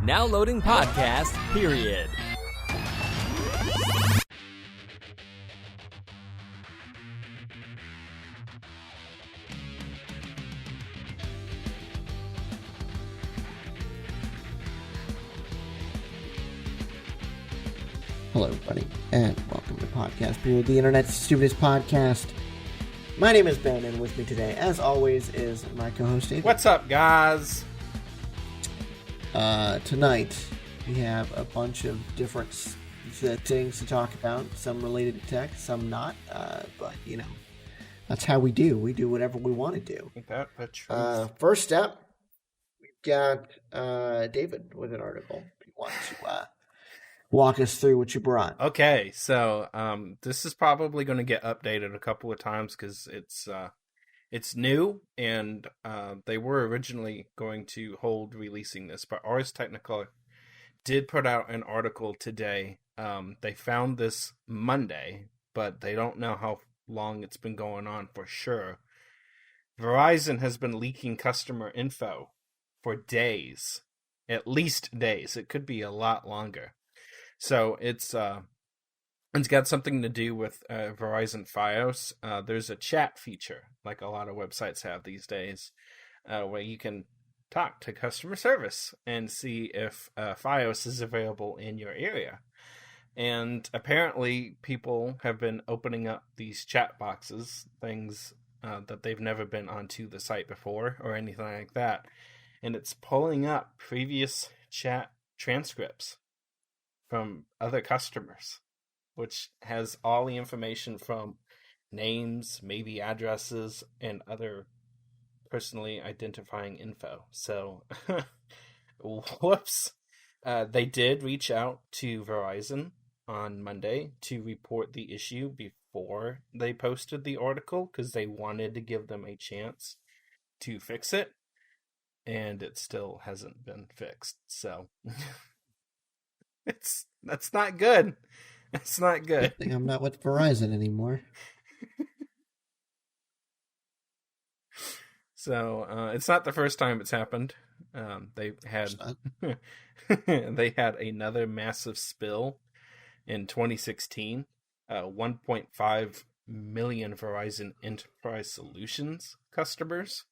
Now loading podcast, period. Hello, everybody, and welcome to Podcast Period, the internet's stupidest podcast. My name is Ben, and with me today, as always, is my co-host, David. What's up, guys? Tonight, we have a bunch of different things to talk about, some related to tech, some not, but, you know, that's how we do. We do whatever we want to do. That's true. First up, we've got David with an article. If you want to walk us through what you brought. Okay, so this is probably going to get updated a couple of times because it's new, and they were originally going to hold releasing this, but Ars Technica did put out an article today. They found this Monday, but they don't know how long it's been going on for sure. Verizon has been leaking customer info for days, at least days. It could be a lot longer. So it's got something to do with Verizon Fios. There's a chat feature, like a lot of websites have these days, where you can talk to customer service and see if Fios is available in your area. And apparently people have been opening up these chat boxes, things that they've never been onto the site before or anything like that. And it's pulling up previous chat transcripts from other customers, which has all the information from names, maybe addresses, and other personally identifying info. So, whoops. They did reach out to Verizon on Monday to report the issue before they posted the article because they wanted to give them a chance to fix it, and it still hasn't been fixed. So... That's not good. It's not good. I think I'm not with Verizon anymore. So it's not the first time it's happened. They had another massive spill in 2016. 1.5 million Verizon Enterprise Solutions customers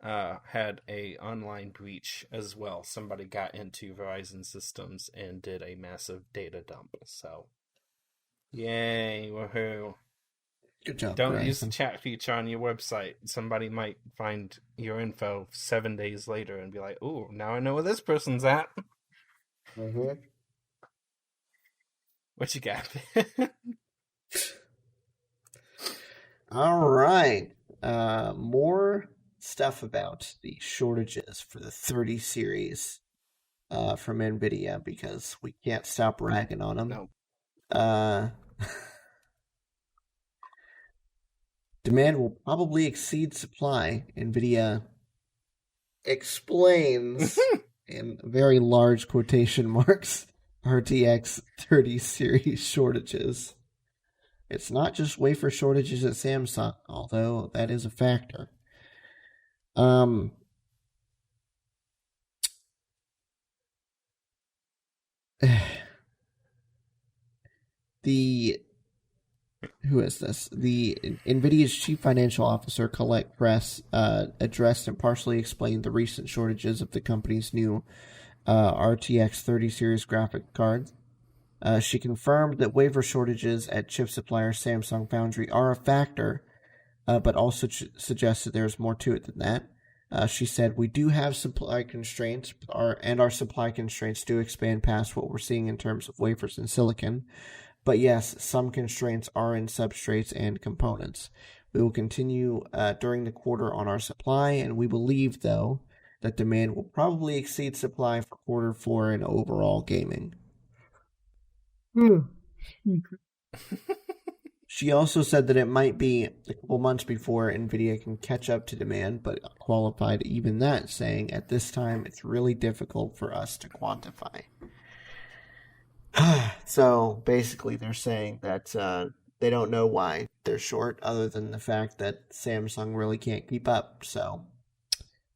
had a online breach as well. Somebody got into Verizon systems and did a massive data dump. So, yay, woohoo. Good job, Don't Verizon. use the chat feature on your website. Somebody might find your info 7 days later and be like, ooh, now I know where this person's at. Mm-hmm. What you got? All right. More stuff about the shortages for the 30 series from NVIDIA because we can't stop ragging on them. No. Demand will probably exceed supply. NVIDIA explains in very large quotation marks RTX 30 series shortages. It's not just wafer shortages at Samsung, although that is a factor. Who is this? The NVIDIA's chief financial officer, Colette Kress, addressed and partially explained the recent shortages of the company's new RTX 30 series graphic card. She confirmed that wafer shortages at chip supplier Samsung Foundry are a factor, but also suggested there's more to it than that. She said, we do have supply constraints, and our supply constraints do expand past what we're seeing in terms of wafers and silicon. But yes, some constraints are in substrates and components. We will continue during the quarter on our supply, and we believe, though, that demand will probably exceed supply for quarter 4 in overall gaming. She also said that it might be a couple months before NVIDIA can catch up to demand, but qualified even that, saying, at this time, it's really difficult for us to quantify. So, basically, they're saying that they don't know why they're short, other than the fact that Samsung really can't keep up. So,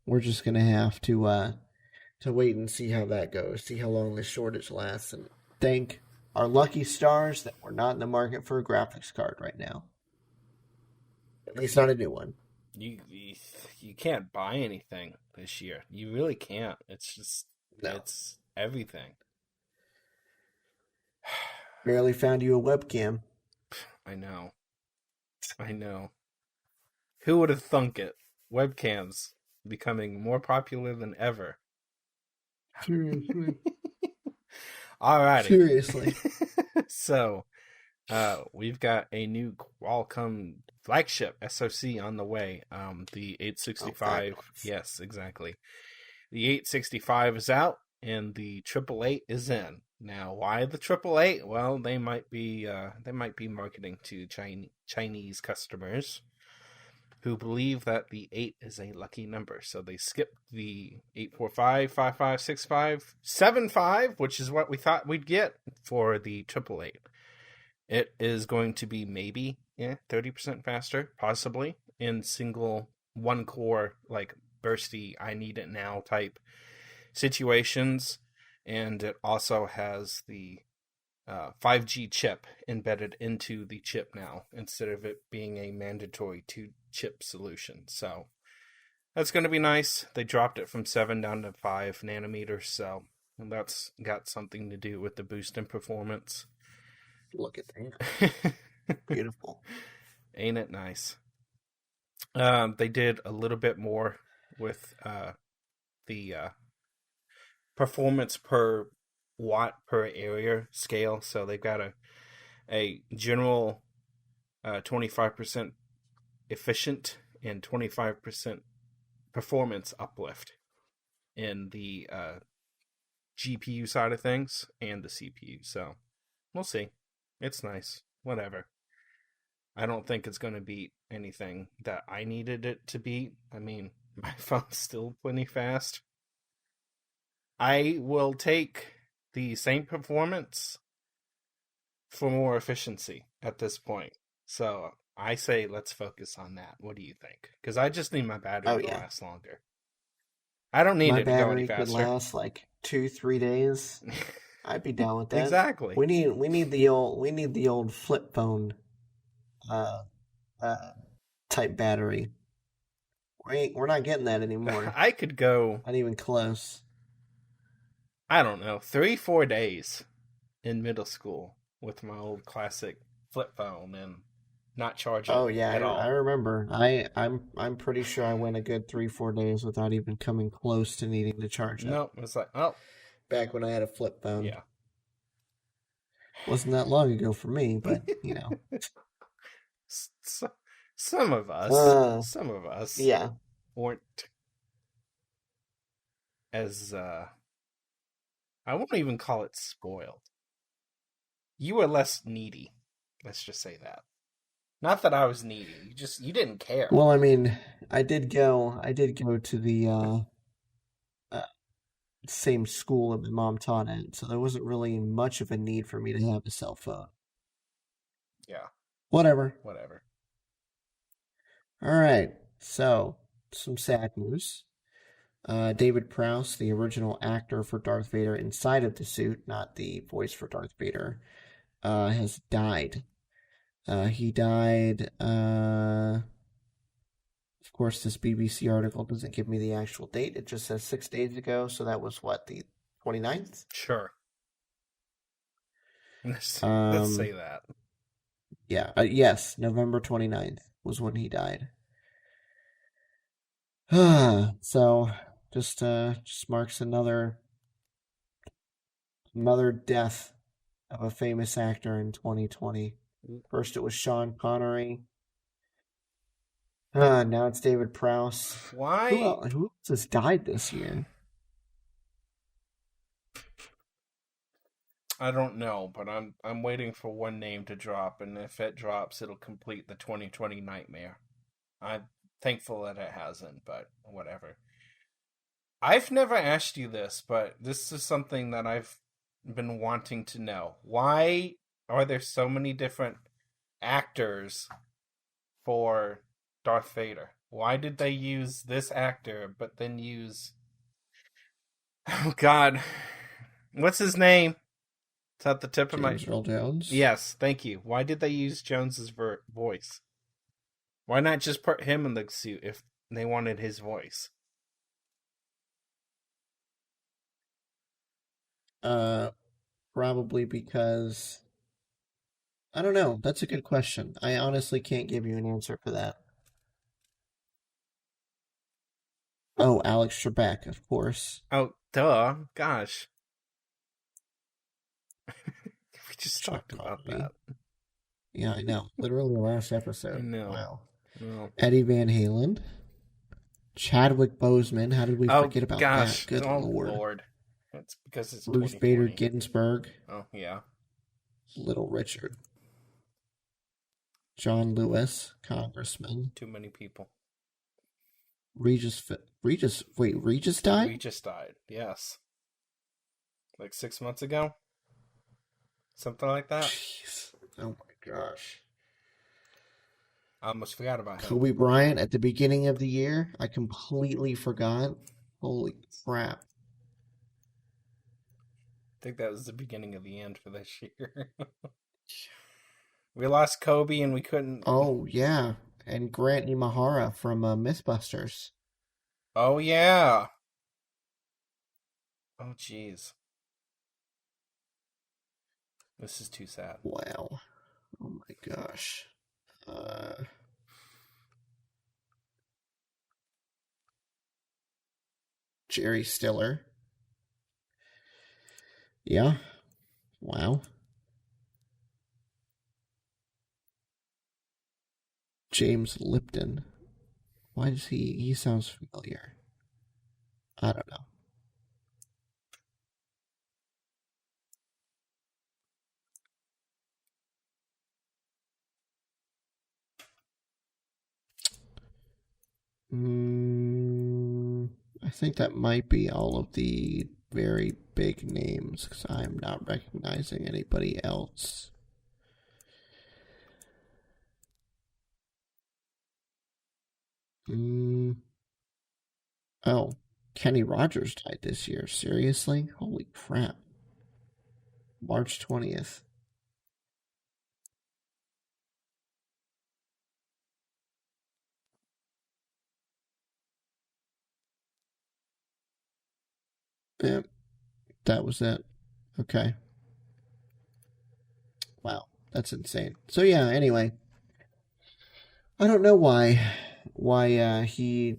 we're just going to have to to wait and see how that goes, see how long this shortage lasts, and thank our lucky stars that we're not in the market for a graphics card right now. At least not a new one. You can't buy anything this year. You really can't. It's just No. it's everything. Barely found you a webcam. I know. I know. Who would have thunk it? Webcams becoming more popular than ever. Seriously. Alrighty. Seriously. So, we've got a new Qualcomm flagship SoC on the way. The 865. Oh, Yes, exactly. The 865 is out, and the 888 is in. Now, why the 888? Well, they might be marketing to Chinese customers who believe that the 8 is a lucky number. So they skipped the 845, 5565, 75, which is what we thought we'd get for the 888. It is going to be maybe 30% faster, possibly, in single one core, like bursty, I need it now type situations. And it also has the 5G chip embedded into the chip now, instead of it being a mandatory 2-chip solution. So that's going to be nice. They dropped it from 7 down to 5 nanometers, so that's got something to do with the boost in performance. Look at that. Beautiful. Ain't it nice? They did a little bit more with the performance per watt per area scale. So they've got a general 25% efficient and 25% performance uplift in the GPU side of things and the CPU. So we'll see. It's nice. Whatever. I don't think it's going to beat anything that I needed it to beat. I mean, my phone's still plenty fast. I will take the same performance for more efficiency at this point. So I say let's focus on that. What do you think? Because I just need my battery to last longer. I don't need it to go any faster. My battery could last like 2-3 days. I'd be down with that. Exactly. We need the old flip phone type battery. We're not getting that anymore. I could go not even close. I don't know, 3-4 days in middle school with my old classic flip phone and not charging at all. I remember. I'm pretty sure I went a good 3-4 days without even coming close to needing to charge it. No, it's like back when I had a flip phone. Yeah. Wasn't that long ago for me, but you know. Some of us yeah, weren't as I won't even call it spoiled. You were less needy. Let's just say that. Not that I was needy. You didn't care. Well, I mean, I did go to the same school that my mom taught at, so there wasn't really much of a need for me to have a cell phone. Yeah. Whatever. All right. So, some sad news. David Prowse, the original actor for Darth Vader inside of the suit, not the voice for Darth Vader, has died. He died, of course, this BBC article doesn't give me the actual date. It just says 6 days ago, so that was what, the 29th? Sure. Let's say that. Yeah, yes, November 29th was when he died. So, just marks another death of a famous actor in 2020. First it was Sean Connery. Now it's David Prowse. Why? Who else has died this year? I don't know, but I'm waiting for one name to drop, and if it drops, it'll complete the 2020 nightmare. I'm thankful that it hasn't, but whatever. I've never asked you this, but this is something that I've been wanting to know. Why are there so many different actors for Darth Vader? Why did they use this actor, but then use Oh God, what's his name? It's at the tip of my. James Earl Jones. Yes, thank you. Why did they use Jones's voice? Why not just put him in the suit if they wanted his voice? Probably because I don't know. That's a good question. I honestly can't give you an answer for that. Oh, Alex Trebek, of course. Oh, duh. Gosh. We just talked about that. Yeah, I know. Literally the last I episode. know. Wow. No. Eddie Van Halen. Chadwick Boseman. How did we forget about gosh. that? Good Lord. That's because it's Ruth Bader 2020. Ginsburg. Oh, yeah. Little Richard. John Lewis, Congressman. Too many people. Regis died? Regis died, yes. Like 6 months ago? Something like that? Jeez. Oh my gosh. I almost forgot about him. Kobe Bryant at the beginning of the year. I completely forgot. Holy crap. I think that was the beginning of the end for this year. We lost Kobe and we couldn't... Oh, yeah. And Grant Imahara from Mythbusters. Oh, yeah. Oh, jeez. This is too sad. Wow. Oh my gosh. Jerry Stiller. Yeah. Wow. James Lipton. Why does he sounds familiar? I don't know. I think that might be all of the very big names because I'm not recognizing anybody else. Oh, Kenny Rogers died this year. Seriously? Holy crap. March 20th. Yeah, that was it. Okay. Wow, that's insane. So yeah, anyway. I don't know why he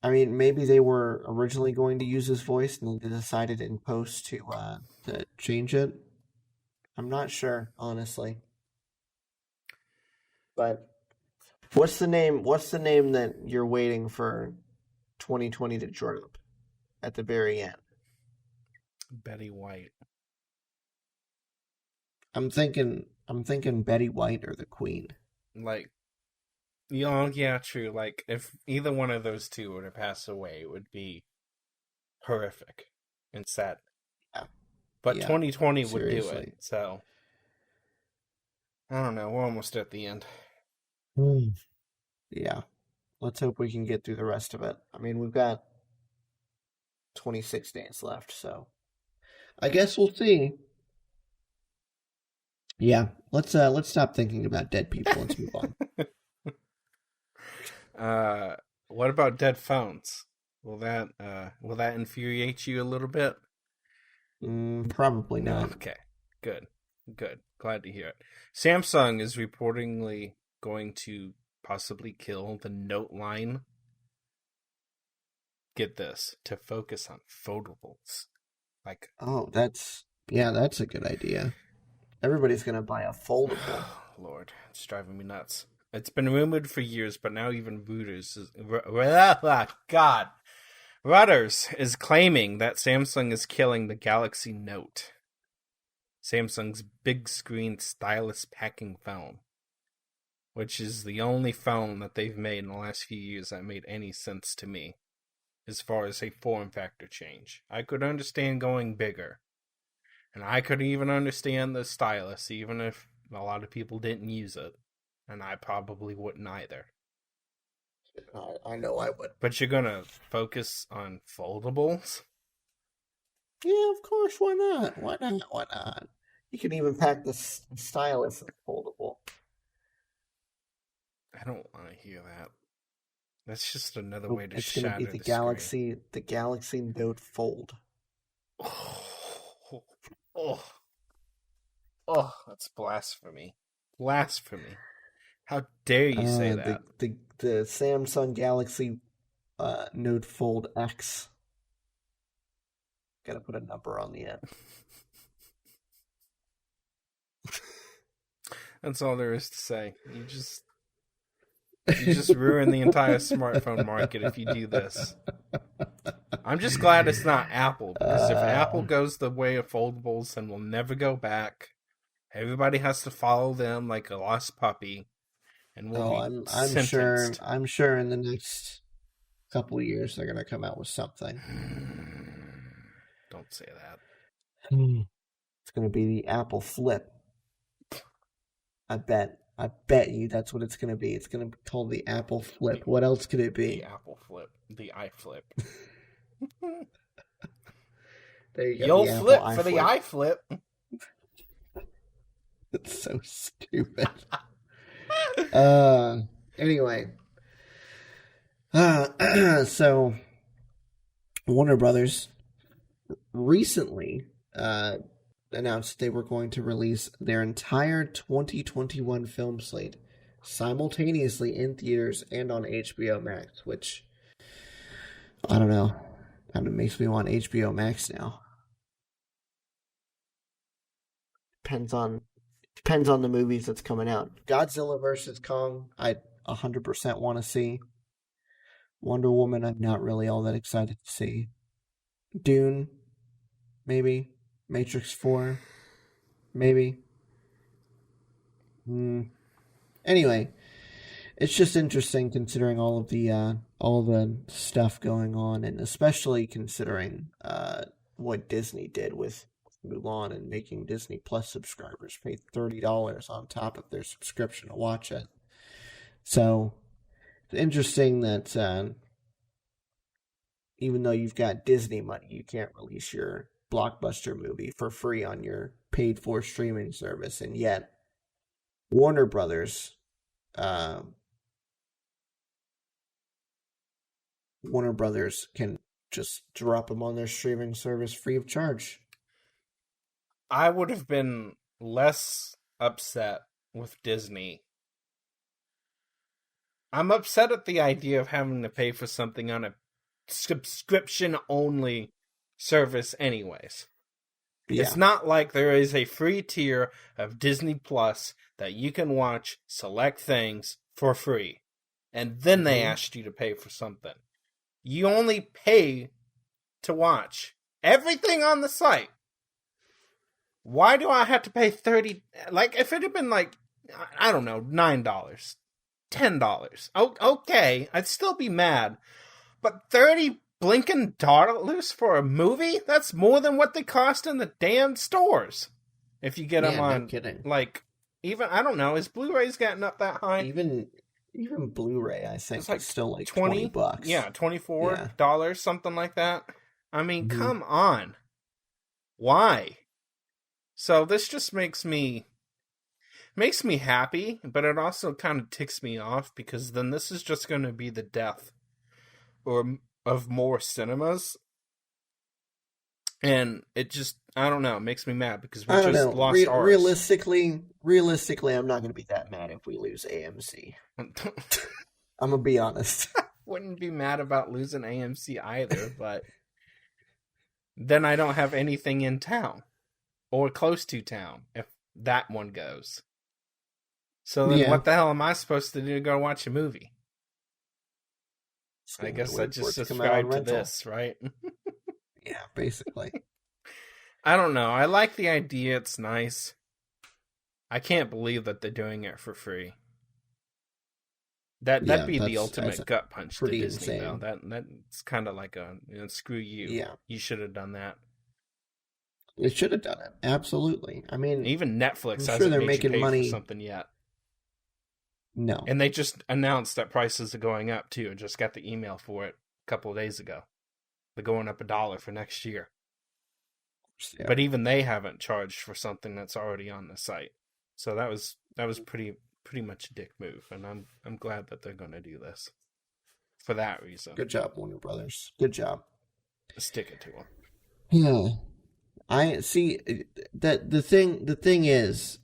I mean, maybe they were originally going to use his voice and they decided in post to change it. I'm not sure, honestly. But what's the name? What's the name that you're waiting for 2020 to drop at the very end? Betty White. I'm thinking Betty White or the Queen. Like, yeah, true. Like, if either one of those two were to pass away, it would be horrific and sad. Yeah. But Yeah, 2020 would do seriously. it, so... I don't know, we're almost at the end. Yeah. Let's hope we can get through the rest of it. I mean, we've got 26 days left, so I guess we'll see. Yeah, let's stop thinking about dead people. Let's move on. What about dead phones? Will that infuriate you a little bit? Probably not. Okay, good. Glad to hear it. Samsung is reportedly going to possibly kill the Note line. Get this, to focus on foldables. Like, oh, that's a good idea. Everybody's gonna buy a foldable. Lord, it's driving me nuts. It's been rumored for years, but now even Reuters is claiming that Samsung is killing the Galaxy Note. Samsung's big screen stylus packing phone, which is the only phone that they've made in the last few years that made any sense to me as far as a form factor change. I could understand going bigger, and I could even understand the stylus, even if a lot of people didn't use it, and I probably wouldn't either. I know I would. But you're gonna focus on foldables? Yeah, of course. Why not? Why not? Why not? You can even pack the stylus as foldable. I don't want to hear that. That's just another Nope, way to it's going to be shatter the screen. The Galaxy Note Fold. Oh, oh, that's blasphemy. Blasphemy. How dare you say that? The Samsung Galaxy Note Fold X. Got to put a number on the end. That's all there is to say. You just ruin the entire smartphone market if you do this. I'm just glad it's not Apple, because if Apple goes the way of foldables, then we'll never go back. Everybody has to follow them like a lost puppy, and we'll be sentenced. I'm sure in the next couple of years they're gonna come out with something. Don't say that. It's gonna be the Apple Flip. I bet you that's what it's gonna be. It's gonna be called the Apple Flip. What else could it be? The Apple Flip. The iFlip. There you go. You'll flip for the iFlip. It's so stupid. Anyway. So Warner Brothers recently announced they were going to release their entire 2021 film slate simultaneously in theaters and on HBO Max, which, I don't know, kind of makes me want HBO Max now. Depends on the movies that's coming out. Godzilla vs. Kong, I 100% want to see. Wonder Woman, I'm not really all that excited to see. Dune, maybe. Matrix 4, maybe. Anyway, it's just interesting considering all the stuff going on, and especially considering what Disney did with Mulan and making Disney Plus subscribers pay $30 on top of their subscription to watch it. So it's interesting that even though you've got Disney money, you can't release your blockbuster movie for free on your paid for streaming service, and yet Warner Brothers can just drop them on their streaming service free of charge. I would have been less upset with Disney. I'm upset at the idea of having to pay for something on a subscription-only service anyways. Yeah. It's not like there is a free tier of Disney Plus that you can watch select things for free, and then they asked you to pay for something. You only pay to watch everything on the site. Why do I have to pay $30? Like, if it had been like, I don't know, $9, $10, okay, I'd still be mad. But $30 blinking dollars for a movie? That's more than what they cost in the damn stores. If you get them on, no kidding. Like, even, I don't know, is Blu-ray's gotten up that high? Even Blu-ray, I think, is still like $20. Yeah, $24, something like that. I mean, come on. Why? So this just makes me happy, but it also kind of ticks me off, because then this is just going to be the death of more cinemas. And it just, I don't know, it makes me mad, because we just lost ours. Realistically, I'm not going to be that mad if we lose AMC. I'm going to be honest. Wouldn't be mad about losing AMC either, but then I don't have anything in town or close to town if that one goes. So then what the hell am I supposed to do to go watch a movie? I guess I just subscribe to this, right? Yeah, basically. I don't know. I like the idea. It's nice. I can't believe that they're doing it for free. That'd be the ultimate gut punch to Disney, though. That's kind of like a, screw you. Yeah. You should have done that. They should have done it. Absolutely. I mean, even Netflix hasn't made you pay for something yet. No. And they just announced that prices are going up, too. I just got the email for it a couple of days ago. They're going up $1 for next year. Yeah. But even they haven't charged for something that's already on the site. So that was pretty much a dick move, and I'm glad that they're going to do this for that reason. Good job, Warner Brothers. Good job. Stick it to them. Yeah. I see that the thing is,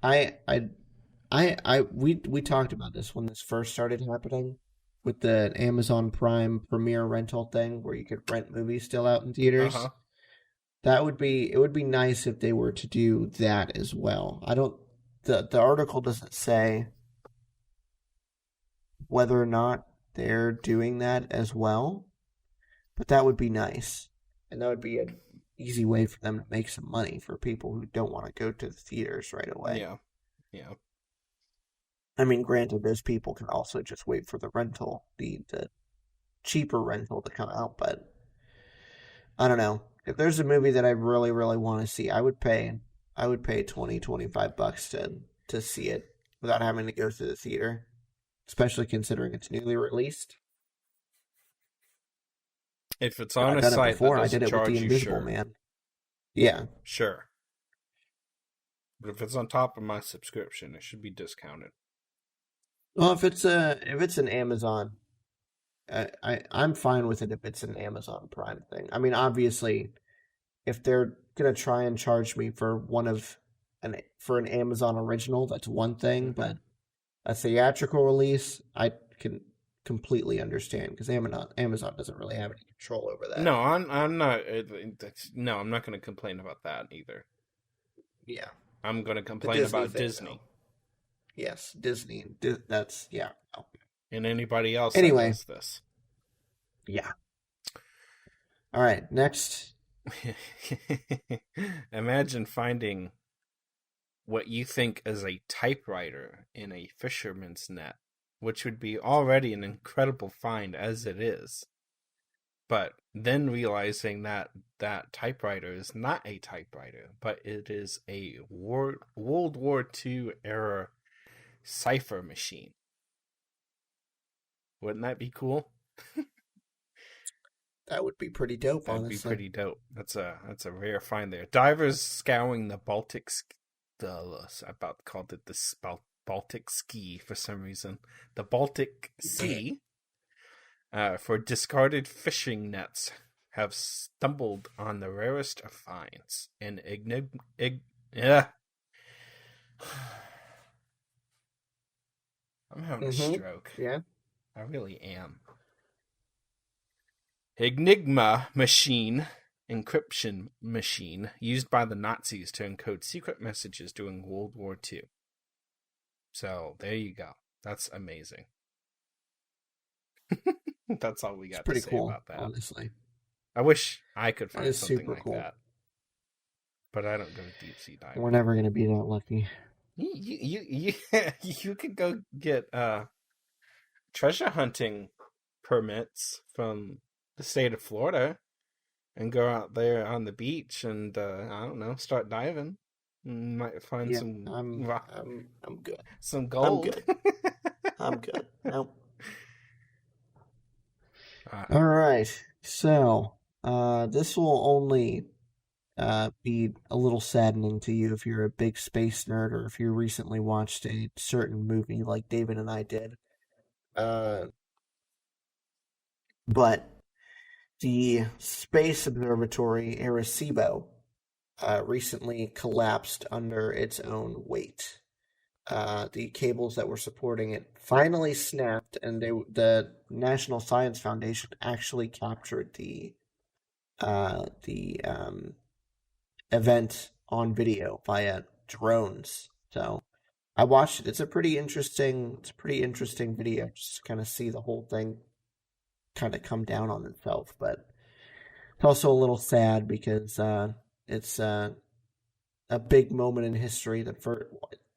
we talked about this when this first started happening with the Amazon Prime Premiere rental thing where you could rent movies still out in theaters. Uh-huh. It would be nice if they were to do that as well. The article doesn't say whether or not they're doing that as well, but that would be nice. And that would be an easy way for them to make some money for people who don't want to go to the theaters right away. Yeah. Yeah. I mean, granted, those people can also just wait for the rental, the cheaper rental to come out, but I don't know. If there's a movie that I really, really want to see, I would pay $20-$25 to see it without having to go to the theater, especially considering it's newly released. If it's on I've a done it site before. that I did doesn't it with charge The you, Invisible sure. Man. Yeah. Sure. But if it's on top of my subscription, it should be discounted. Well, if it's an Amazon, I'm fine with it if it's an Amazon Prime thing. I mean, obviously, if they're gonna try and charge me for an Amazon original, that's one thing. But a theatrical release, I can completely understand because Amazon doesn't really have any control over that. No, I'm not. No, I'm not going to complain about that either. Yeah, I'm going to complain about Disney. Though. Yes, Disney. That's yeah. Oh. And anybody else Anyway. that does this. Yeah. All right, next. Imagine finding what you think is a typewriter in a fisherman's net, which would be already an incredible find as it is. But then realizing that that typewriter is not a typewriter, but it is a World War II era cipher machine. Wouldn't that be cool? That would be pretty dope. That'd honestly. be pretty dope. That's a rare find there. Divers scouring the Baltic. I about called it the Baltic Ski for some reason. The Baltic Sea. For discarded fishing nets, have stumbled on the rarest of finds. An I'm having a stroke. Yeah. I really am. Enigma machine, encryption machine, used by the Nazis to encode secret messages during World War II. So, there you go. That's amazing. That's all we got to say cool, about that. Honestly. I wish I could find something super like cool. that. But I don't go to deep sea diving. We're never going to be that lucky. You could go get treasure hunting permits from the state of Florida and go out there on the beach and I don't know, start diving. You might find some rock. I'm good. Some gold. I'm good. Nope. All right. So, this will only be a little saddening to you if you're a big space nerd or if you recently watched a certain movie like David and I did. But the Space Observatory Arecibo recently collapsed under its own weight. The cables that were supporting it finally snapped, and the National Science Foundation actually captured the event on video via drones. So I watched it. It's a pretty interesting video. Just to kind of see the whole thing kind of come down on itself, but it's also a little sad because it's a big moment in history that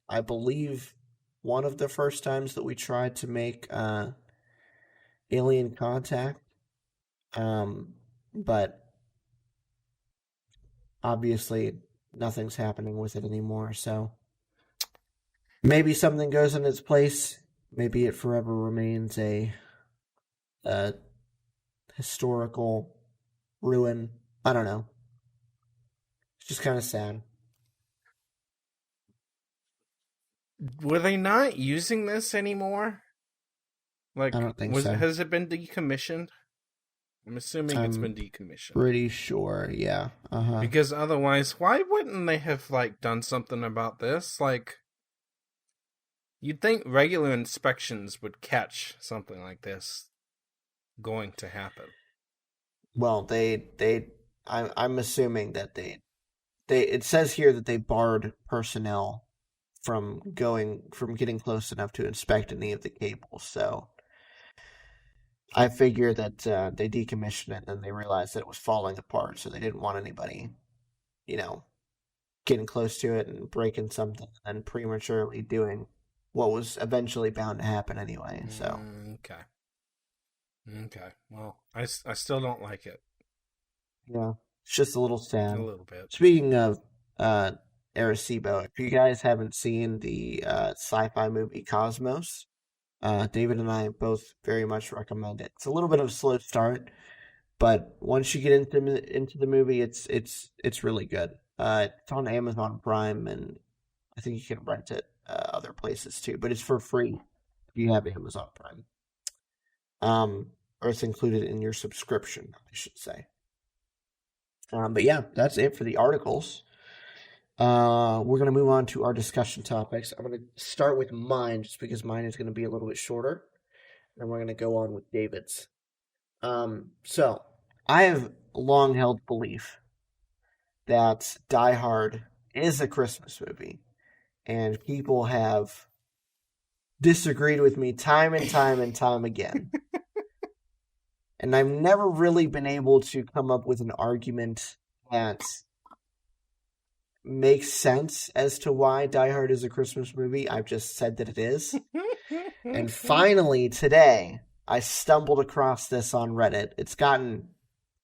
I believe one of the first times that we tried to make alien contact, but obviously nothing's happening with it anymore, so maybe something goes in its place. Maybe it forever remains a historical ruin. I don't know. It's just kind of sad. Were they not using this anymore? I Like, don't think so. has it been decommissioned? I'm assuming it's been decommissioned. Pretty sure, yeah. Because otherwise, why wouldn't they have like done something about this? Like, you'd think regular inspections would catch something like this going to happen. Well, I'm assuming that it says here that they barred personnel from getting close enough to inspect any of the cables. So I figure that they decommissioned it and then they realized that it was falling apart, so they didn't want anybody, getting close to it and breaking something and prematurely doing what was eventually bound to happen anyway. So okay. Well, I still don't like it. Yeah, it's just a little sad. A little bit. Speaking of Arecibo, if you guys haven't seen the sci-fi movie Cosmos, David and I both very much recommend it. It's a little bit of a slow start, but once you get into the movie, it's really good. It's on Amazon Prime, and I think you can rent it other places too. But it's for free if you have Amazon Prime. Or it's included in your subscription, I should say. But yeah, that's it for the articles. We're going to move on to our discussion topics. I'm going to start with mine, just because mine is going to be a little bit shorter. Then we're going to go on with David's. So, I have long held belief that Die Hard is a Christmas movie. And people have disagreed with me time and time and time again. And I've never really been able to come up with an argument that makes sense as to why Die Hard is a Christmas movie. I've just said that it is. And finally, today, I stumbled across this on Reddit. It's gotten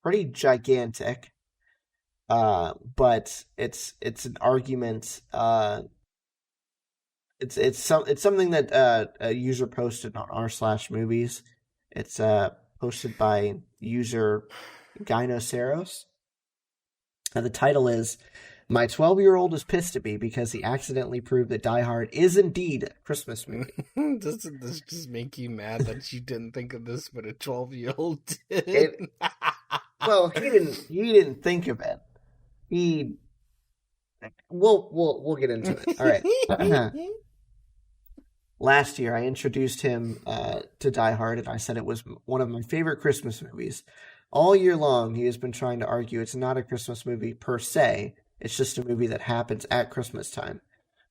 pretty gigantic, but it's an argument. It's something that a user posted on r/movies. It's posted by user Gynoceros. And the title is, "My 12-year-old is pissed at me because he accidentally proved that Die Hard is indeed a Christmas movie." Doesn't this just make you mad that you didn't think of this, but a 12-year-old did? Well, he didn't think of it. We'll get into it. All right. Last year, I introduced him to Die Hard, and I said it was one of my favorite Christmas movies. All year long, he has been trying to argue it's not a Christmas movie per se. It's just a movie that happens at Christmas time.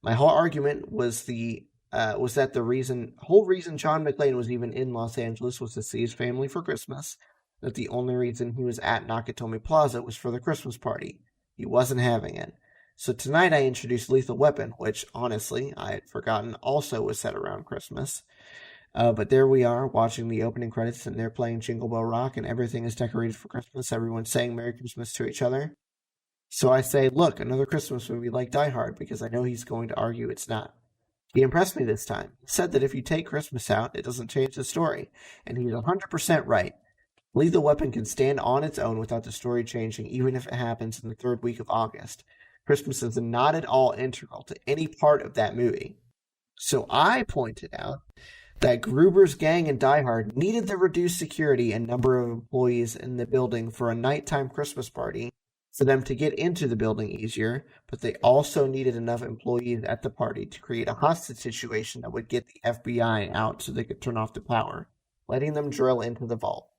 My whole argument was that the whole reason John McClane was even in Los Angeles was to see his family for Christmas. That the only reason he was at Nakatomi Plaza was for the Christmas party. He wasn't having it. So tonight I introduced Lethal Weapon, which, honestly, I had forgotten also was set around Christmas. But there we are, watching the opening credits, and they're playing Jingle Bell Rock, and everything is decorated for Christmas. Everyone's saying Merry Christmas to each other. So I say, look, another Christmas movie like Die Hard, because I know he's going to argue it's not. He impressed me this time. He said that if you take Christmas out, it doesn't change the story. And he's 100% right. Lethal Weapon can stand on its own without the story changing, even if it happens in the third week of August. Christmas is not at all integral to any part of that movie. So I pointed out that Gruber's gang in Die Hard needed the reduced security and number of employees in the building for a nighttime Christmas party for them to get into the building easier, but they also needed enough employees at the party to create a hostage situation that would get the FBI out so they could turn off the power, letting them drill into the vault.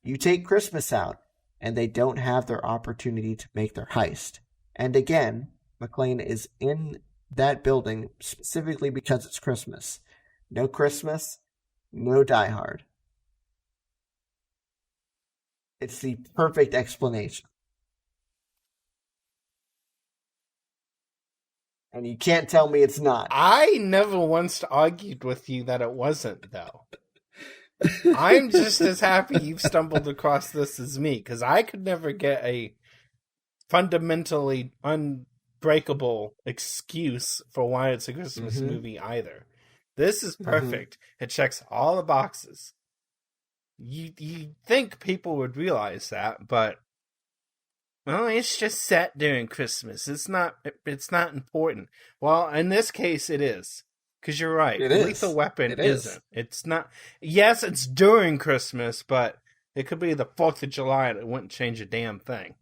You take Christmas out, and they don't have their opportunity to make their heist. And again, McClane is in that building specifically because it's Christmas. No Christmas, no Die Hard. It's the perfect explanation. And you can't tell me it's not. I never once argued with you that it wasn't, though. I'm just as happy you've stumbled across this as me, because I could never get a fundamentally unbreakable excuse for why it's a Christmas movie either. This is perfect. It checks all the boxes. You think people would realize that, but Well, it's just set during Christmas. It's not important. Well, in this case, it is. Because you're right. It is. Lethal Weapon It is. isn't. It's not. Yes, it's during Christmas, but it could be the 4th of July and it wouldn't change a damn thing.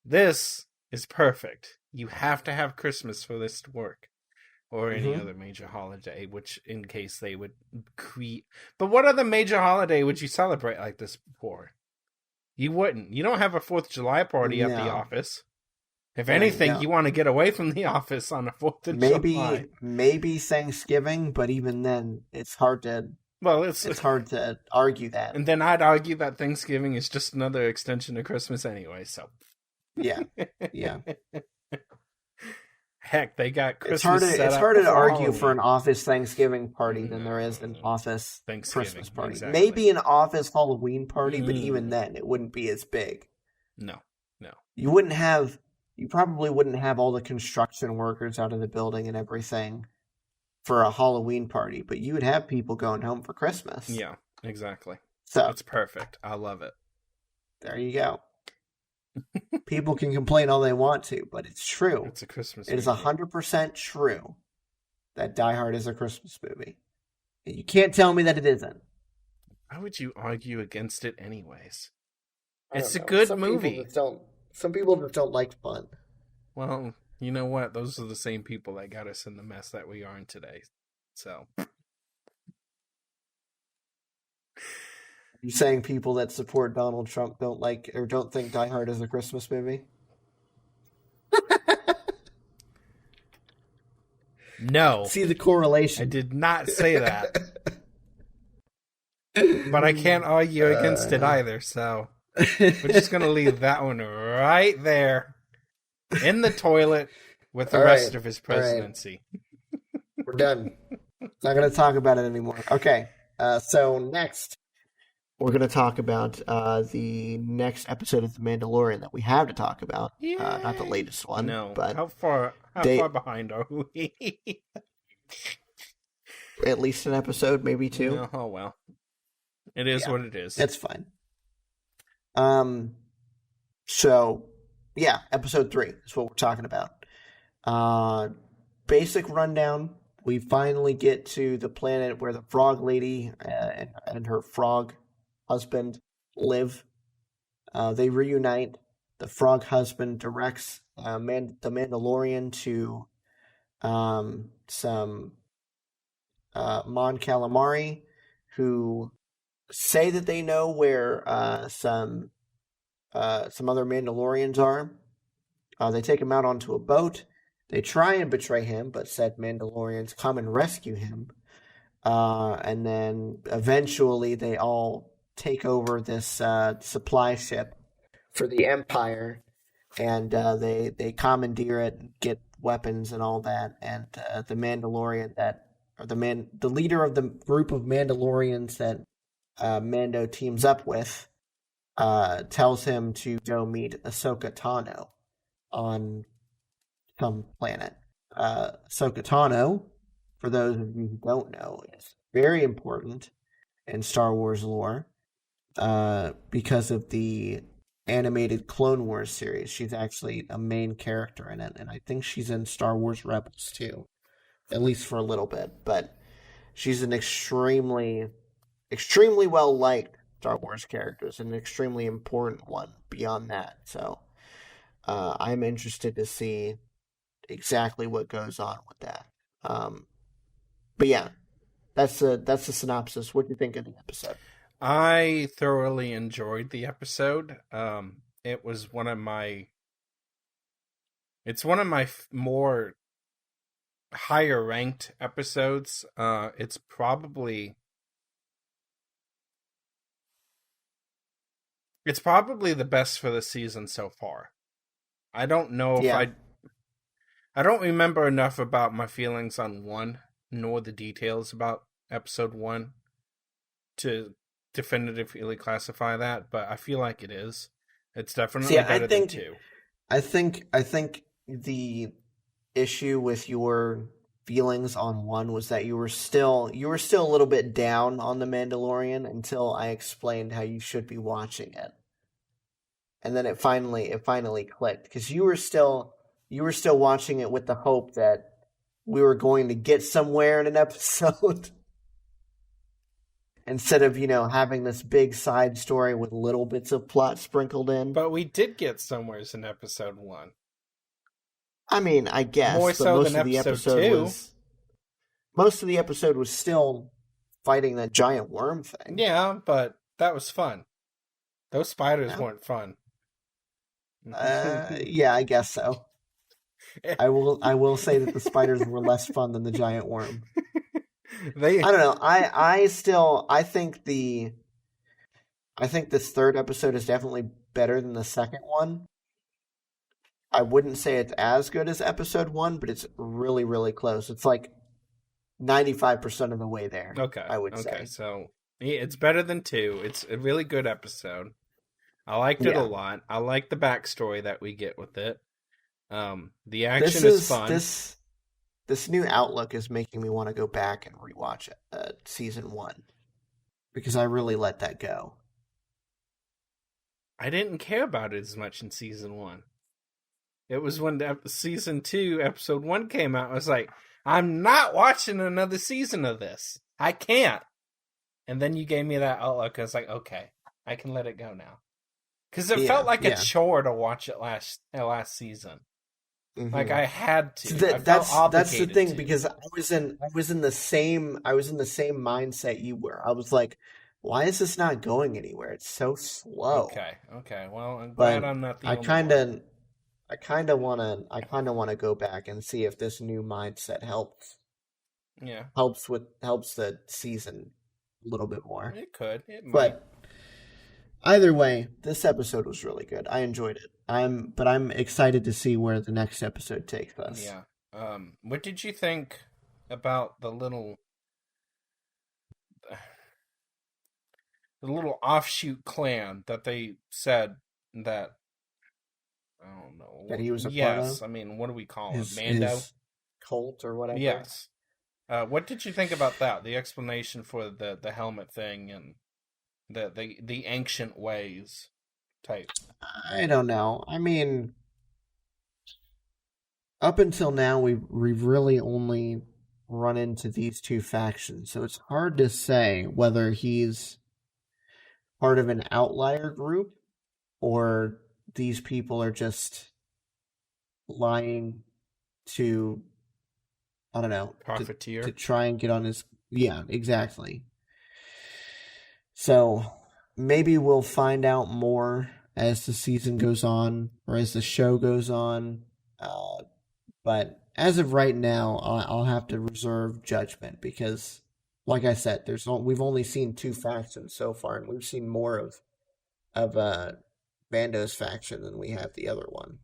This is perfect. You have to have Christmas for this to work. Or any other major holiday, which in case they would create. But what other major holiday would you celebrate like this for? You wouldn't. You don't have a 4th of July party at the office. If anything, you want to get away from the office on the 4th of July. Maybe Thanksgiving, but even then, it's hard to. Well, it's hard to argue that. And then I'd argue that Thanksgiving is just another extension of Christmas anyway. So. Yeah. Heck, they got Christmas. It's harder to argue for an office Thanksgiving party than there is an office Christmas party. Exactly. Maybe an office Halloween party, but even then, it wouldn't be as big. No. You probably wouldn't have all the construction workers out of the building and everything for a Halloween party, but you would have people going home for Christmas. Yeah, exactly. So it's perfect. I love it. There you go. People can complain all they want to, but it's true. It's a Christmas movie. It is 100% true that Die Hard is a Christmas movie. And you can't tell me that it isn't. Why would you argue against it anyways? It's a good movie. Some people just don't like fun. Well, you know what? Those are the same people that got us in the mess that we are in today. So... You saying people that support Donald Trump don't like or don't think Die Hard is a Christmas movie? No. See the correlation. I did not say that. But I can't argue against it either, so we're just going to leave that one right there in the toilet with the rest of his presidency. Right. We're done. Not going to talk about it anymore. Okay, so next. We're going to talk about the next episode of The Mandalorian that we have to talk about. Not the latest one. No. But how far behind are we? At least an episode, maybe 2. No, oh, well. It is what it is. It's fine. So, episode 3 is what we're talking about. Basic rundown. We finally get to the planet where the frog lady and her frog husband live. They reunite. The frog husband directs the Mandalorian to some Mon Calamari who say that they know where some other Mandalorians are. They take him out onto a boat. They try and betray him, but said Mandalorians come and rescue him. And then eventually they all take over this supply ship for the Empire, and they commandeer it, get weapons and all that. And the Mandalorian the leader of the group of Mandalorians that Mando teams up with, tells him to go meet Ahsoka Tano on some planet. Ahsoka Tano, for those of you who don't know, is very important in Star Wars lore. Because of the animated Clone Wars series. She's actually a main character in it, and I think she's in Star Wars Rebels too, at least for a little bit. But she's an extremely well-liked Star Wars character, an extremely important one beyond that. So I'm interested to see exactly what goes on with that. But yeah, that's the synopsis. What do you think of the episode? I thoroughly enjoyed the episode. It was one of my more higher ranked episodes. It's probably the best for the season so far. I don't know if I don't remember enough about my feelings on 1, nor the details about episode 1 to definitively classify that, but I feel like it is. It's definitely better than 2. I think the issue with your feelings on 1 was that you were still a little bit down on The Mandalorian until I explained how you should be watching it. and then it finally clicked, because you were still watching it with the hope that we were going to get somewhere in an episode instead of, having this big side story with little bits of plot sprinkled in. But we did get somewheres in episode 1. I mean, I guess, more but so most than of the episode episode 2. most of the episode was still fighting that giant worm thing. Yeah, but that was fun. Those spiders weren't fun. Yeah, I guess so. I will say that the spiders were less fun than the giant worm. I don't know. I think this third episode is definitely better than the second one. I wouldn't say it's as good as episode 1, but it's really, really close. It's like 95% of the way there. Okay. I would say. Okay, so it's better than 2. It's a really good episode. I liked it a lot. I like the backstory that we get with it. The action is fun. This new outlook is making me want to go back and rewatch season 1, because I really let that go. I didn't care about it as much in season 1. It was when season 2, episode 1 came out. I was like, I'm not watching another season of this. I can't. And then you gave me that outlook. I was like, okay, I can let it go now. Because it felt like a chore to watch it last season. Mm-hmm. Like I had to. That's the thing, because I was in the same mindset you were. I was like, why is this not going anywhere? It's so slow. Okay. Well, I'm glad I'm not the only one. I kind of want to go back and see if this new mindset helps. Yeah. Helps the season a little bit more. It could. It might. But either way, this episode was really good. I enjoyed it. I'm excited to see where the next episode takes us. Yeah. What did you think about the little offshoot clan that they said that, I don't know, that he was a part of? Yes, I mean, what do we call him? Mando? His cult or whatever? Yes. What did you think about that? The explanation for the helmet thing and the ancient ways type. I don't know. I mean, up until now, we've really only run into these two factions, so it's hard to say whether he's part of an outlier group or these people are just lying to, I don't know, profiteer, to try and get on his... Yeah, exactly. So maybe we'll find out more as the season goes on, or as the show goes on. But as of right now, I'll have to reserve judgment, because, like I said, we've only seen two factions so far, and we've seen more of Mando's faction than we have the other one.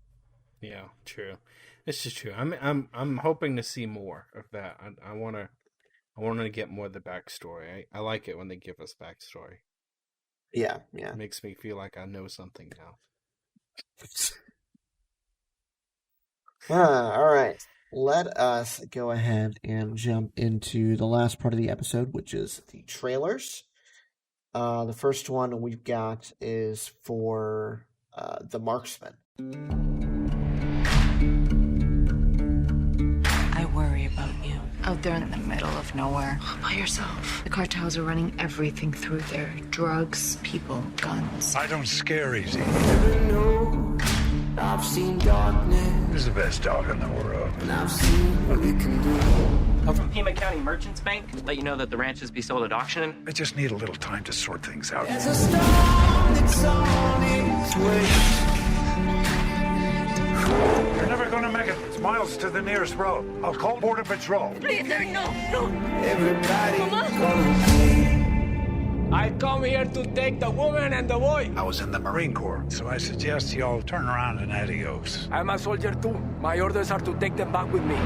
Yeah, true. This is true. I'm hoping to see more of that. I want to get more of the backstory. I like it when they give us backstory. Yeah. It makes me feel like I know something now. All right. Let us go ahead and jump into the last part of the episode, which is the trailers. The first one we've got is for The Marksman. I worry about you. Out there in the middle of nowhere, all by yourself. The cartels are running everything through there. Drugs, people, guns. I don't scare easy. I've seen darkness. Who's the best dog in the world? And I've seen what we can do. I'm from Pima County Merchants Bank. Let you know that the ranches be sold at auction. I just need a little time to sort things out. There's a storm that's on its way. You're never gonna make it. It's miles to the nearest road. I'll call Border Patrol. Please, sir, no. Everybody Mama? gonna pay. I come here to take the woman and the boy. I was in the Marine Corps, so I suggest you all turn around and adios. I'm a soldier too. My orders are to take them back with me.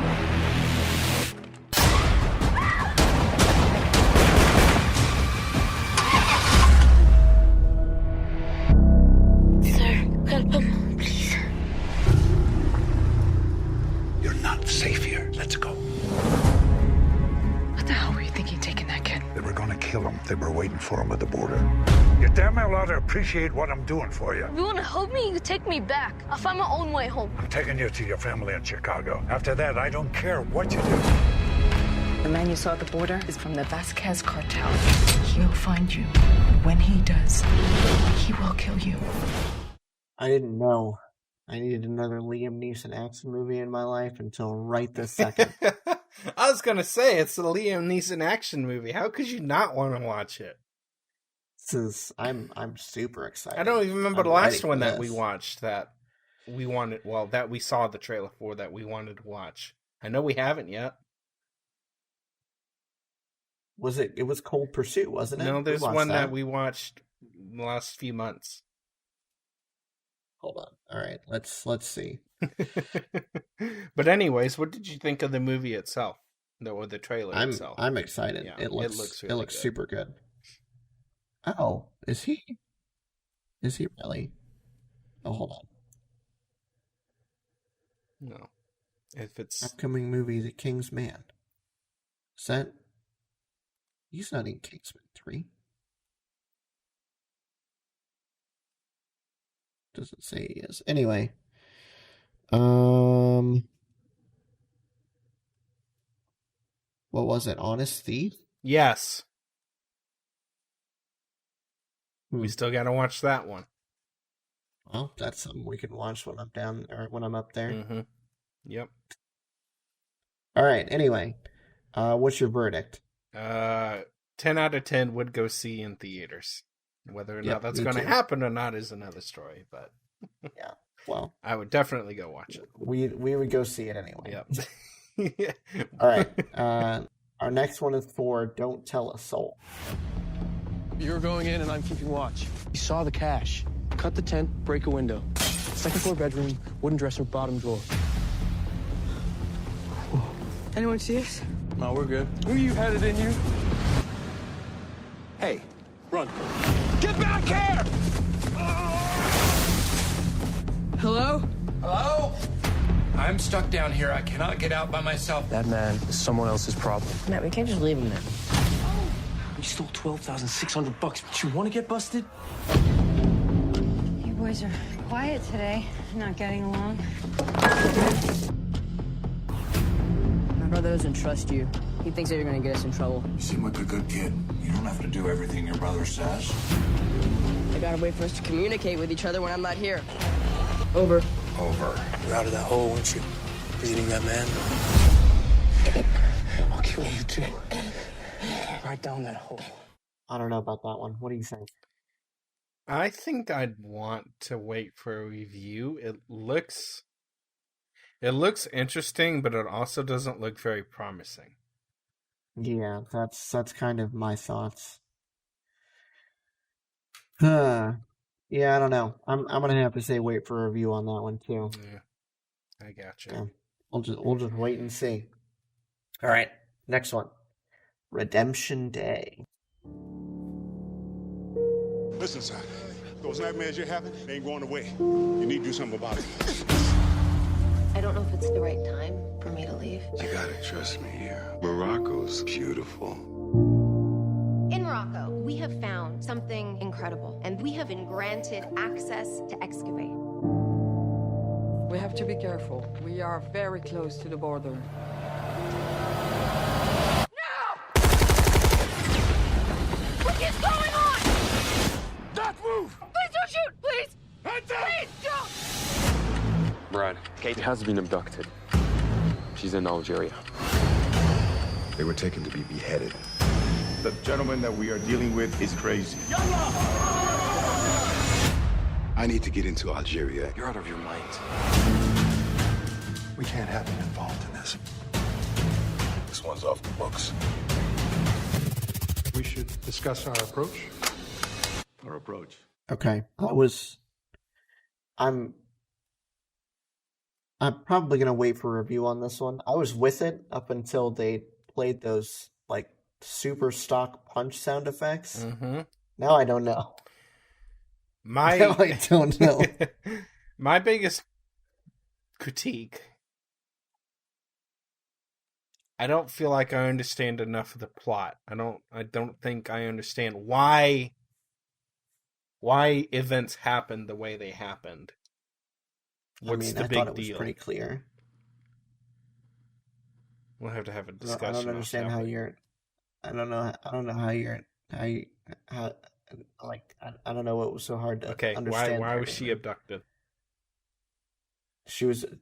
Sir, help him, please. You're not safe here. Let's go. What the hell were you thinking taking that kid? They were gonna kill him. They were waiting waiting for him at the border. You damn well ought to appreciate what I'm doing for you. If you want to help me, you take me back. I'll find my own way home. I'm taking you to your family in Chicago. After that, I don't care what you do. The man you saw at the border is from the Vasquez cartel. He'll find you. When he does, he will kill you. I didn't know I needed another Liam Neeson action movie in my life until right this second. I was going to say, it's a Liam Neeson action movie. How could you not want to watch it? I'm super excited. I don't even remember I'm the last ready one for that this. we watched that we saw the trailer for that we wanted to watch. I know we haven't yet. It was Cold Pursuit, wasn't it? No, there's We watched one that we watched the last few months. Hold on. All right, let's see. But anyways, what did you think of the movie itself? Or the trailer itself? I'm excited. Yeah, it looks really good. super good. Oh, is he? Is he really? Oh, hold on. No. If it's Upcoming movie, The King's Man. Is that? He's not in Kingsman 3. Doesn't say he is. Anyway. What was it? Honest Thief? Yes. Hmm. We still got to watch that one. Well, that's something we can watch when I'm down or when I'm up there. Mm-hmm. Yep. All right. Anyway, what's your verdict? 10 out of 10 would go see in theaters. Whether or Yep, not that's me going to too. happen or not is another story, but Yeah. Well, I would definitely go watch it. we would go see it anyway. Yep. All right. Our next one is for Don't Tell a Soul. You're going in and I'm keeping watch. You saw the cash. Cut the tent, break a window. Second floor bedroom, wooden dresser, bottom drawer. Anyone see us? No, we're good. Who you headed in you? Hey, run. Get back here! Hello? Hello? I'm stuck down here. I cannot get out by myself. That man is someone else's problem. Matt, we can't just leave him there. You stole $12,600, but you want to get busted? You boys are quiet today, not getting along. My brother doesn't trust you. He thinks that you're gonna get us in trouble. You seem like a good kid. You don't have to do everything your brother says. I gotta wait for us to communicate with each other when I'm not here. Over. Over. You're out of that hole, weren't you? Visiting that man? I'll kill you too. Right down that hole. I don't know about that one. What do you think? I think I'd want to wait for a review. It looks interesting, but it also doesn't look very promising. Yeah, that's kind of my thoughts. Yeah, I don't know. I'm gonna have to say wait for a review on that one too. Yeah, I gotcha. Yeah. We'll just wait and see. All right, next one. Redemption Day. Listen, son, those nightmares you're having, they ain't going away. You need to do something about it. I don't know if it's the right time for me to leave. You gotta trust me here. Morocco's beautiful. In Morocco, we have found something incredible, and we have been granted access to excavate. We have to be careful. We are very close to the border. What is going on? Don't move! Please don't shoot! Please! Head down! Please don't! Brad, Kate has been abducted. She's in Algeria. They were taken to be beheaded. The gentleman that we are dealing with is crazy. I need to get into Algeria. You're out of your mind. We can't have him involved in this. This one's off the books. We should discuss our approach. Our approach. Okay, I'm probably gonna wait for a review on this one. I was with it up until they played those like super stock punch sound effects. Mm-hmm. Now I don't know. Now I don't know. My biggest critique I don't feel like I understand enough of the plot. I don't think I understand why events happened the way they happened. What's the big thought it deal? was pretty clear. We'll have to have a discussion. I don't understand how you're. I don't know how I don't know what was so hard to understand. Why was she abducted?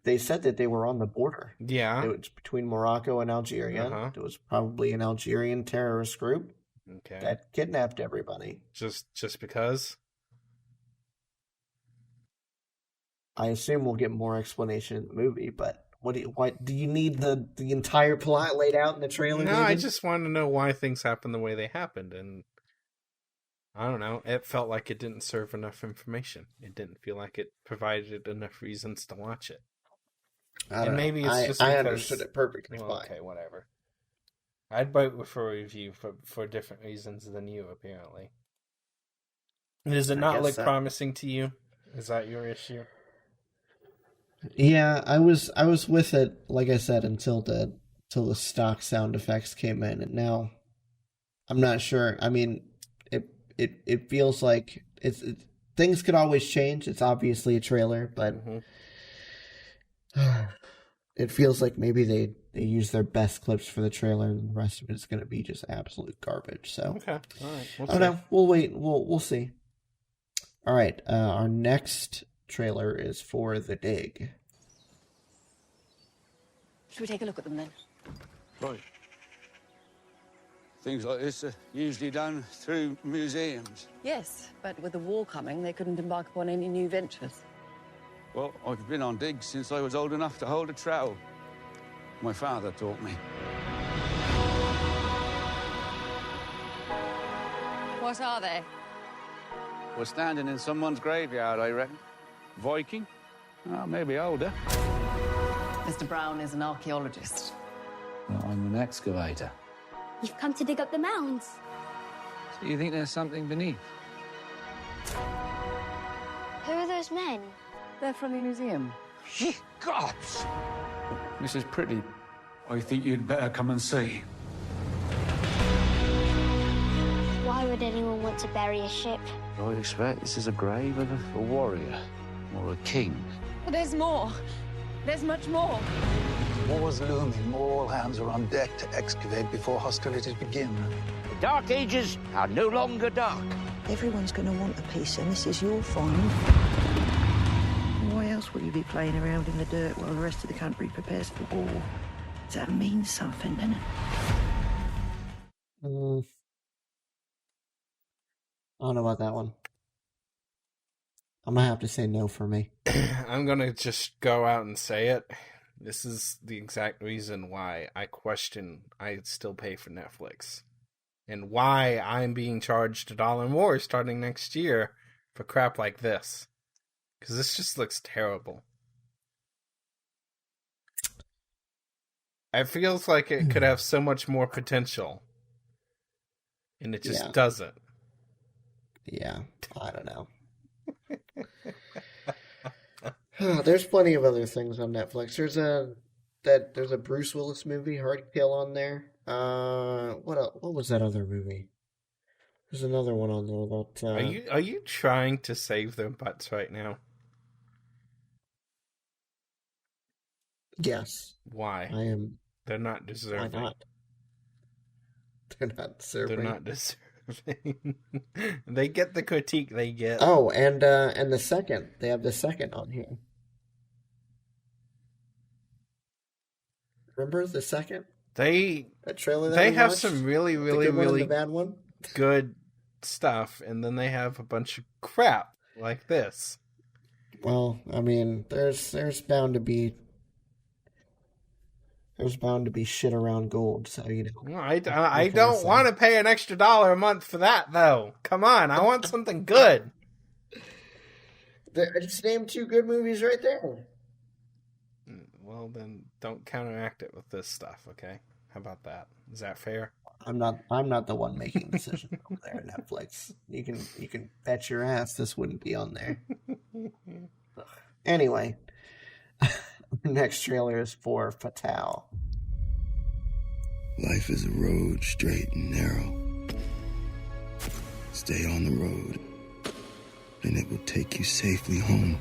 They said that they were on the border. Yeah. It was between Morocco and Algeria. Uh-huh. It was probably an Algerian terrorist group Okay. that kidnapped everybody. Just because? I assume we'll get more explanation in the movie, but why do you need the entire plot laid out in the trailer? No, David? I just want to know why things happened the way they happened, and I don't know. It felt like it didn't serve enough information. It didn't feel like it provided enough reasons to watch it. And maybe it's just because... I understood it perfectly fine. Okay, whatever. I'd vote for a review for different reasons than you, apparently. Does it not look promising to you? Is that your issue? Yeah, I was with it, like I said, until the stock sound effects came in, and now I'm not sure. I mean, it feels like things could always change. It's obviously a trailer, but it feels like maybe they use their best clips for the trailer, and the rest of it is going to be just absolute garbage. So okay, all right, I don't know. We'll wait. We'll see. All right, our next trailer is for The Dig. Should we take a look at them then? Right. Things like this are usually done through museums. Yes, but with the war coming, they couldn't embark upon any new ventures. Well, I've been on digs since I was old enough to hold a trowel. My father taught me. What are they? We're standing in someone's graveyard, I reckon. Viking? Oh, maybe older. Mr. Brown is an archaeologist. Well, I'm an excavator. You've come to dig up the mounds. So you think there's something beneath? Who are those men? They're from the museum. Ye gods! Mrs. Pretty, I think you'd better come and see. Why would anyone want to bury a ship? I'd expect this is a grave of a warrior or a king. Well, there's more. There's much more. War's looming. All hands are on deck to excavate before hostilities begin. The Dark Ages are no longer dark. Everyone's going to want a piece, and this is your find. Why else will you be playing around in the dirt while the rest of the country prepares for war? That means something, doesn't it? I don't know about that one. I'm going to have to say no for me. I'm going to just go out and say it. This is the exact reason why I still pay for Netflix. And why I'm being charged $1 more starting next year for crap like this. Because this just looks terrible. It feels like it could have so much more potential. And it just doesn't. Yeah, I don't know. There's plenty of other things on Netflix. There's a Bruce Willis movie, Hardtail, on there. What was that other movie? There's another one on there that. Are you trying to save their butts right now? Yes. Why? I am. They're not deserving. Why not? They're not deserving. They're not deserving. They get the critique they get. Oh, and the second. They have the second on here. Remember the second? That trailer they have some really, really, really bad one? Good stuff, and then they have a bunch of crap like this. Well, I mean, there's bound to be shit around gold, so you know. I don't want to pay an extra $1 a month for that, though. Come on, I want something good. I just named 2 good movies right there. Well, then don't counteract it with this stuff, okay? How about that? Is that fair? I'm not the one making decisions over there at Netflix. You can bet your ass this wouldn't be on there. Anyway, the next trailer is for Fatal. Life is a road, straight and narrow. Stay on the road, and it will take you safely home,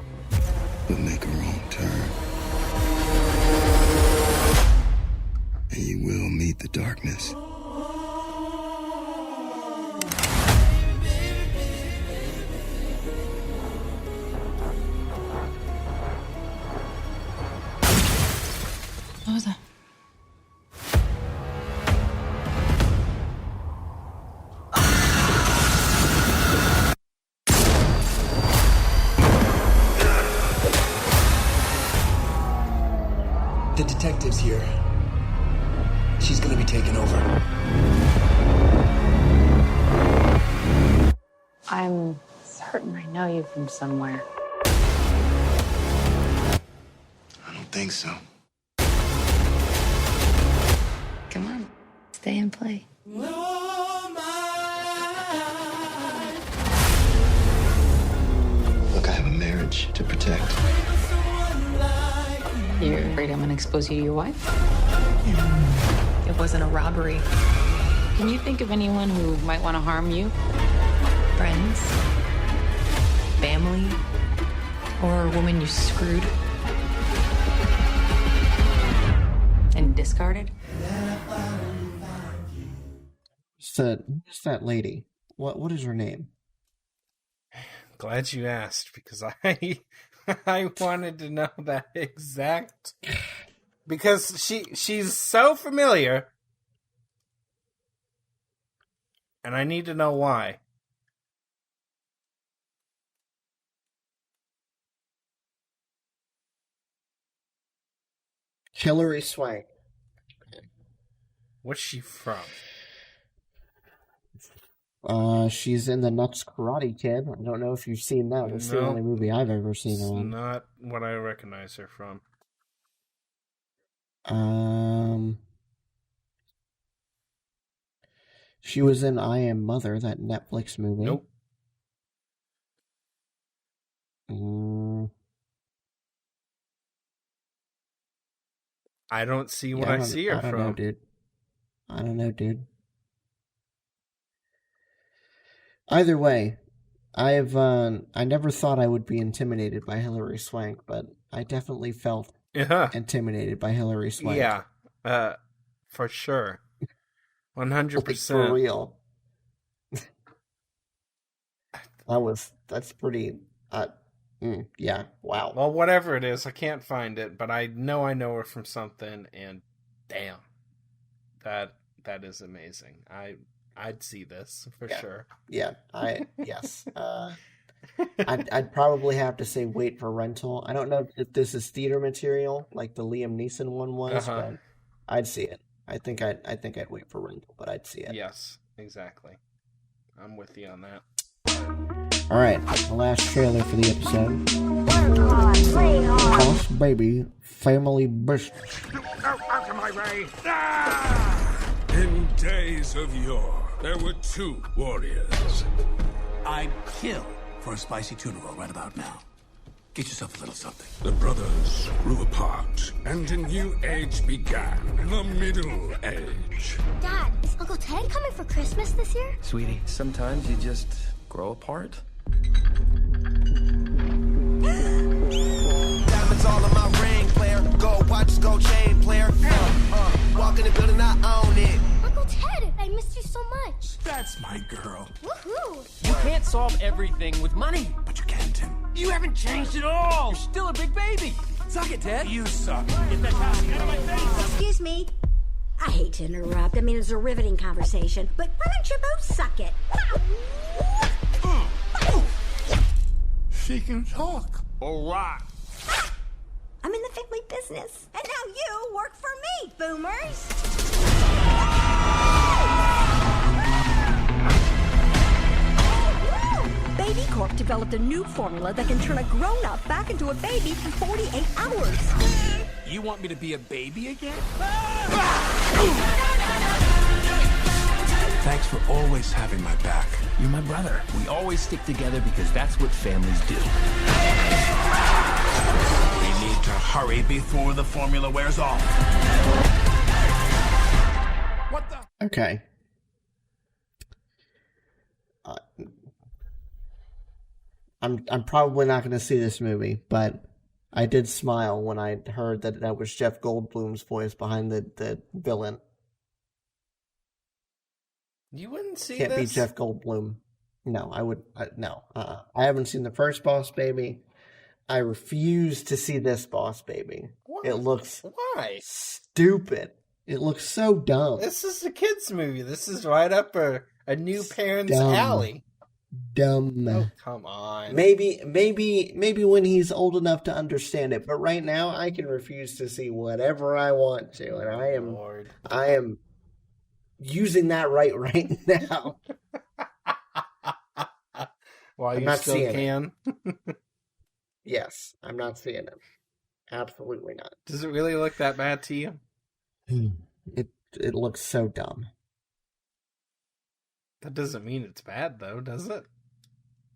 but make a wrong turn, and you will meet the darkness. What was that? The detective's here. She's gonna be taken over. I'm certain I know you from somewhere. I don't think so. Come on, stay and play. Look, I have a marriage to protect. You're afraid I'm gonna expose you to your wife? It wasn't a robbery. Can you think of anyone who might want to harm you? Friends? Family? Or a woman you screwed? And discarded? Who's that lady? What is her name? Glad you asked, because I wanted to know that exact, because she's so familiar, and I need to know why. Hilary Swank. What's she from? She's in the Nuts Karate Kid. I don't know if you've seen that. It's the only movie I've ever seen her in. Not what I recognize her from. She was in I Am Mother, that Netflix movie. Nope. I don't see what I see her from. I don't know, dude. Either way, I never thought I would be intimidated by Hilary Swank, but I definitely felt intimidated by Hilary Swank. Yeah, for sure. 100%. Like, for real. That's pretty, yeah, wow. Well, whatever it is, I can't find it, but I know her from something, and damn, that is amazing. I'd see this for sure. Yeah, yes. I'd probably have to say wait for rental. I don't know if this is theater material like the Liam Neeson one was, but I'd see it. I think I'd wait for rental, but I'd see it. Yes, exactly. I'm with you on that. All right, the last trailer for the episode. Boss Baby Family Business. Out of my way! In days of yore, there were two warriors. I'd kill for a spicy tuna roll right about now. Get yourself a little something. The brothers grew apart, and a new age began. The Middle Age. Dad, is Uncle Ted coming for Christmas this year? Sweetie, sometimes you just grow apart. Diamonds all in my ring, player. Gold watches, gold chain, player. Walk in the building, I own it. Uncle Ted, I missed you so much. That's my girl. Woohoo! You can't solve everything with money. But you can, Tim. You haven't changed at all. You're still a big baby. Suck it, Ted. You suck. Get that out of my face. Excuse me. I hate to interrupt. I mean, it's a riveting conversation, but why don't you both suck it? She can talk. All right. I'm in the family business, and now you work for me, boomers. Baby Corp developed a new formula that can turn a grown-up back into a baby in 48 hours. You want me to be a baby again? Thanks for always having my back. You're my brother. We always stick together because that's what families do. We need to hurry before the formula wears off. Okay. I'm probably not going to see this movie, but I did smile when I heard that was Jeff Goldblum's voice behind the villain. You wouldn't see Can't this? be Jeff Goldblum. No, I would. No. I haven't seen the first Boss Baby. I refuse to see this Boss Baby. What? It looks stupid. It looks so dumb. This is a kid's movie. This is right up a new parent's dumb. alley. Dumb. Oh, come on. Maybe when he's old enough to understand it. But right now, I can refuse to see whatever I want to, and I am using that right now. While I'm you not still seeing can. Yes, I'm not seeing it. Absolutely not. Does it really look that bad to you? It looks so dumb. That doesn't mean it's bad, though, does it?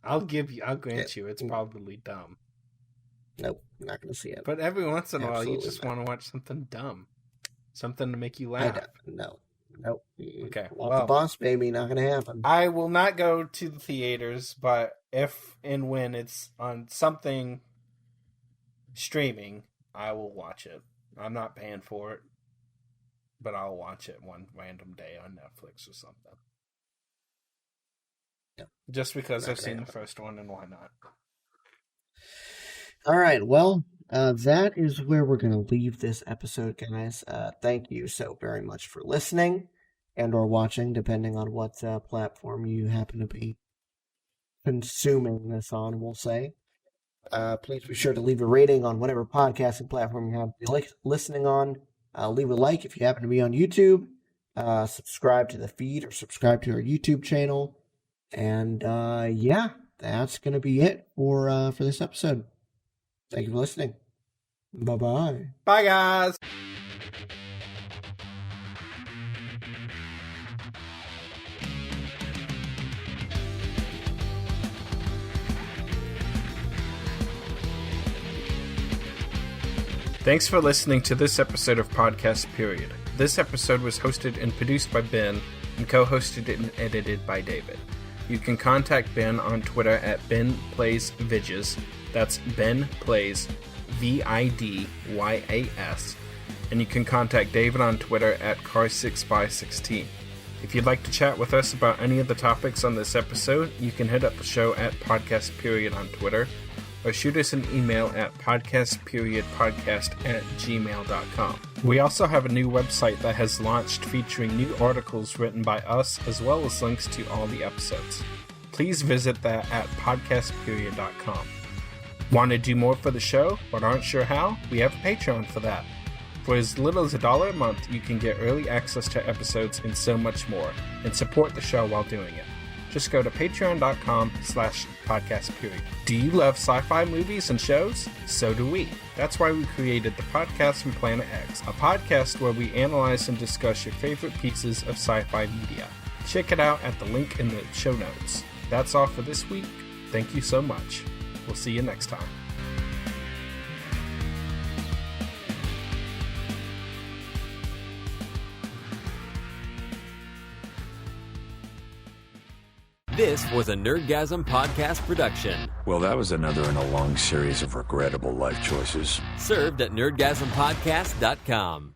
I'll grant you, it's probably dumb. Nope, I'm not going to see it. But every once in a while, you Absolutely just not. want to watch something dumb. Something to make you laugh. No. Nope. Okay, Want the Boss Baby, not going to happen. I will not go to the theaters, but if and when it's on something streaming, I will watch it. I'm not paying for it, but I'll watch it one random day on Netflix or something. Yep. Just because I've seen the first one, and why not? All right, well, that is where we're going to leave this episode, guys. Thank you so very much for listening and or watching, depending on what platform you happen to be consuming this on, we'll say. Please be sure to leave a rating on whatever podcasting platform you happen to be listening on. Leave a like if you happen to be on YouTube. Subscribe to the feed or subscribe to our YouTube channel. And yeah, that's going to be it for this episode. Thank you for listening. Bye-bye. Bye, guys. Thanks for listening to this episode of Podcast Period. This episode was hosted and produced by Ben and co-hosted and edited by David. You can contact Ben on Twitter at BenPlaysVidges. That's Ben Plays VIDYAS. And you can contact David on Twitter at Car6by16. If you'd like to chat with us about any of the topics on this episode, you can hit up the show at Podcast Period on Twitter, or shoot us an email at podcastperiodpodcast@gmail.com. We also have a new website that has launched featuring new articles written by us, as well as links to all the episodes. Please visit that at podcastperiod.com. Want to do more for the show, but aren't sure how? We have a Patreon for that. For as little as $1 a month, you can get early access to episodes and so much more, and support the show while doing it. Just go to patreon.com/podcastperiod. Do you love sci-fi movies and shows? So do we. That's why we created the Podcast from Planet X, a podcast where we analyze and discuss your favorite pieces of sci-fi media. Check it out at the link in the show notes. That's all for this week. Thank you so much. We'll see you next time. This was a Nerdgasm podcast production. Well, that was another in a long series of regrettable life choices. Served at nerdgasmpodcast.com.